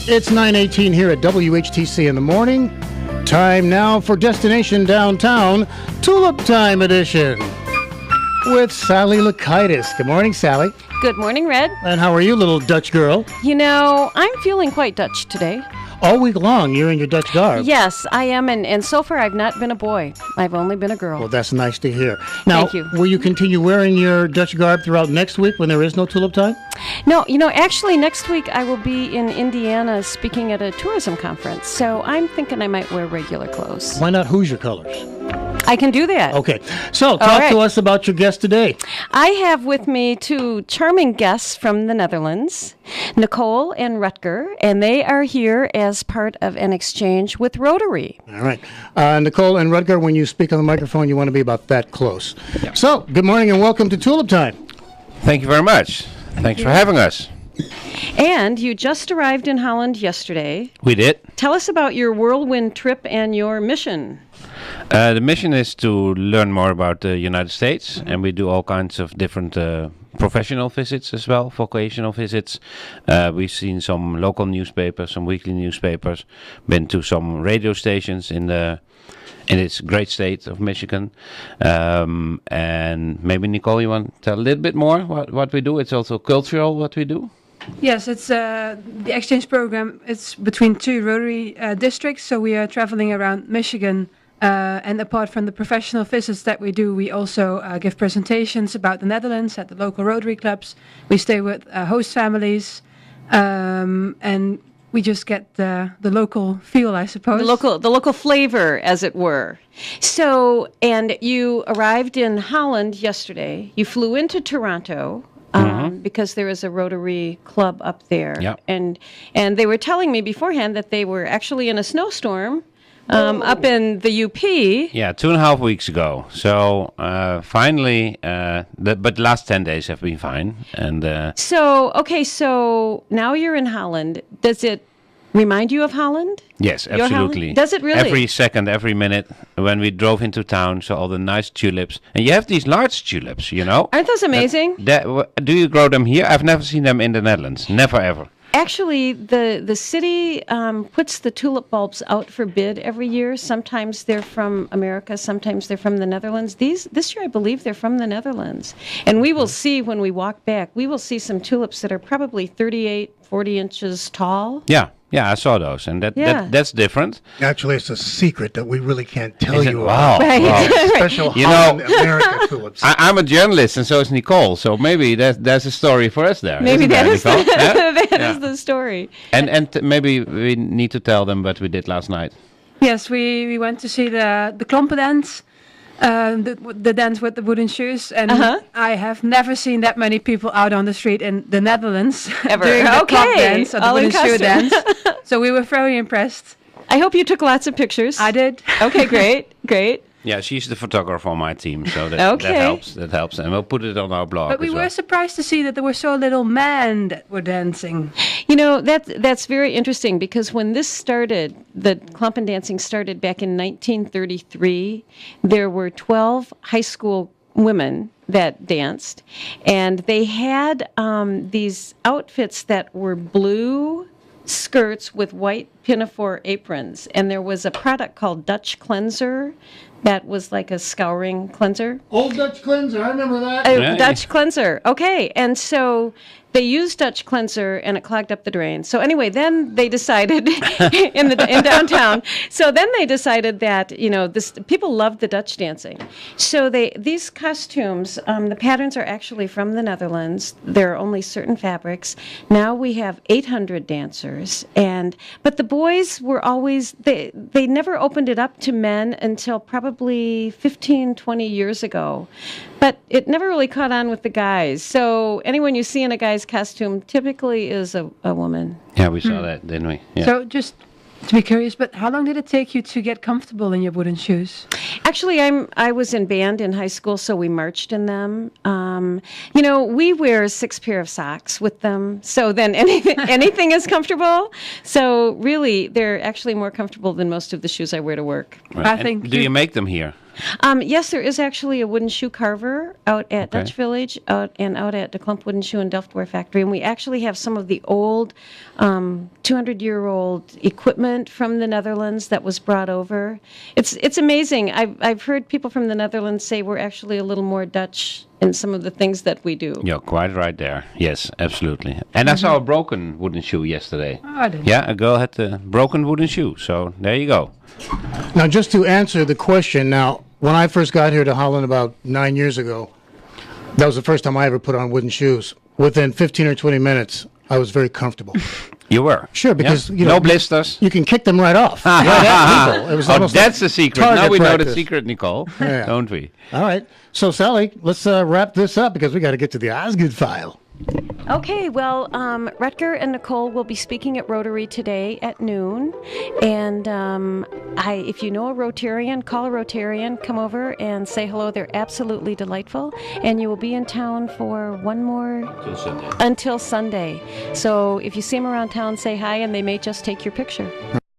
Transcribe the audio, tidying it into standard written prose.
It's 9:18 here at WHTC in the morning. Time now for Destination Downtown, Tulip Time Edition with Sally Laukitis. Good morning, Sally. Good morning, Red. And how are you, little Dutch girl? You know, I'm feeling quite Dutch today. All week long, you're in your Dutch garb. Yes, I am, and so far I've not been a boy. I've only been a girl. Well, that's nice to hear. Now, Thank you. Will you continue wearing your Dutch garb throughout next week when there is no Tulip Time? No, actually next week I will be in Indiana speaking at a tourism conference, so I'm thinking I might wear regular clothes. Why not Hoosier colors? I can do that. Okay, so talk to us about your guest today. I have with me two charming guests from the Netherlands, Nicole and Rutger, and they are here as part of an exchange with Rotary. All right. Nicole and Rutger, when you speak on the microphone, you want to be about that close. Yep. So, good morning and welcome to Tulip Time. Thank you very much. Thanks for having us. And you just arrived in Holland yesterday. We did. Tell us about your whirlwind trip and your mission. The mission is to learn more about the United States, and we do all kinds of different professional visits as well, vocational visits. We've seen some local newspapers, some weekly newspapers, been to some radio stations in its great state of Michigan. And maybe, Nicole, you want to tell a little bit more what we do? It's also cultural, what we do. Yes, it's the exchange program. It's between two Rotary districts, so we are traveling around Michigan. And apart from the professional visits that we do, we also give presentations about the Netherlands at the local Rotary clubs. We stay with host families, and we just get the local feel, I suppose. The local flavor, as it were. So, and you arrived in Holland yesterday. You flew into Toronto. Because there is a Rotary club up there. Yep. And they were telling me beforehand that they were actually in a snowstorm up in the UP. Yeah, 2.5 weeks ago. So finally, but the last 10 days have been fine. And So now you're in Holland. Does it remind you of Holland? Yes, Your absolutely. Holland? Does it really? Every second, every minute, when we drove into town, saw all the nice tulips. And you have these large tulips, you know. Aren't those amazing? Do you grow them here? I've never seen them in the Netherlands. Never, ever. Actually, the city puts the tulip bulbs out for bid every year. Sometimes they're from America, sometimes they're from the Netherlands. This year, I believe they're from the Netherlands. And we will see when we walk back, we will see some tulips that are probably 38, 40 inches tall. Yeah, I saw those, and that's different. Actually, it's a secret that we really can't tell you Wow. about. Right. Wow. Special You Holland know, America tulips. I'm a journalist, and so is Nicole. So maybe there's a story for us there. Maybe isn't that there, is Nicole? Yeah? that Yeah. is the story. And maybe we need to tell them what we did last night. Yes, we went to see the klompen dance, the dance with the wooden shoes, and I have never seen that many people out on the street in the Netherlands Ever. doing the Okay. klomp dance or the All in wooden shoe costume. dance. So we were very impressed. I hope you took lots of pictures. I did. Okay, great. Yeah, she's the photographer on my team, so that Okay. helps. That helps, and we'll put it on our blog. But we as were well. surprised to see that there were so little men that were dancing. You know, that's very interesting because when this started, the klompen dancing started back in 1933, there were 12 high school women that danced, and they had these outfits that were blue skirts with white pinafore aprons, and there was a product called Dutch Cleanser that was like a scouring cleanser. Old Dutch cleanser, I remember that. Yeah. Dutch Cleanser. Okay. And so they used Dutch Cleanser and it clogged up the drain. So anyway, then they decided in downtown. So then they decided that, people loved the Dutch dancing. So these costumes, the patterns are actually from the Netherlands. There are only certain fabrics. Now we have 800 dancers. But the boys were always, they never opened it up to men until probably 15, 20 years ago. But it never really caught on with the guys. So anyone you see in a guy's costume typically is a woman. Yeah, we saw that, didn't we? Yeah. So just to be curious, but how long did it take you to get comfortable in your wooden shoes? Actually, I was in band in high school, so we marched in them. We wear 6 pair of socks with them, so then anything is comfortable. So really, they're actually more comfortable than most of the shoes I wear to work. Right. I And think do you make them here? Yes, there is actually a wooden shoe carver out at Dutch Village, out at the Klump Wooden Shoe and Delftware Factory, and we actually have some of the old 200-year-old equipment from the Netherlands that was brought over. It's amazing. I've heard people from the Netherlands say we're actually a little more Dutch in some of the things that we do. You're quite right there. Yes, absolutely. And I saw a broken wooden shoe yesterday. Oh, I didn't. Yeah, a girl had a broken wooden shoe. So there you go. Now, just to answer the question, now, when I first got here to Holland about 9 years ago, that was the first time I ever put on wooden shoes. Within 15 or 20 minutes, I was very comfortable. You were? Sure, because no blisters. You can kick them right off. Right at people. It was almost that's the secret. target Now we know practice. the secret, Nicole. Yeah. Don't we? All right. So, Sally, let's wrap this up because we got to get to the Osgood file. Okay, well, Rutger and Nicole will be speaking at Rotary today at noon. And if you know a Rotarian, call a Rotarian, come over and say hello. They're absolutely delightful. And you will be in town for one more... Until Sunday. So if you see them around town, say hi, and they may just take your picture.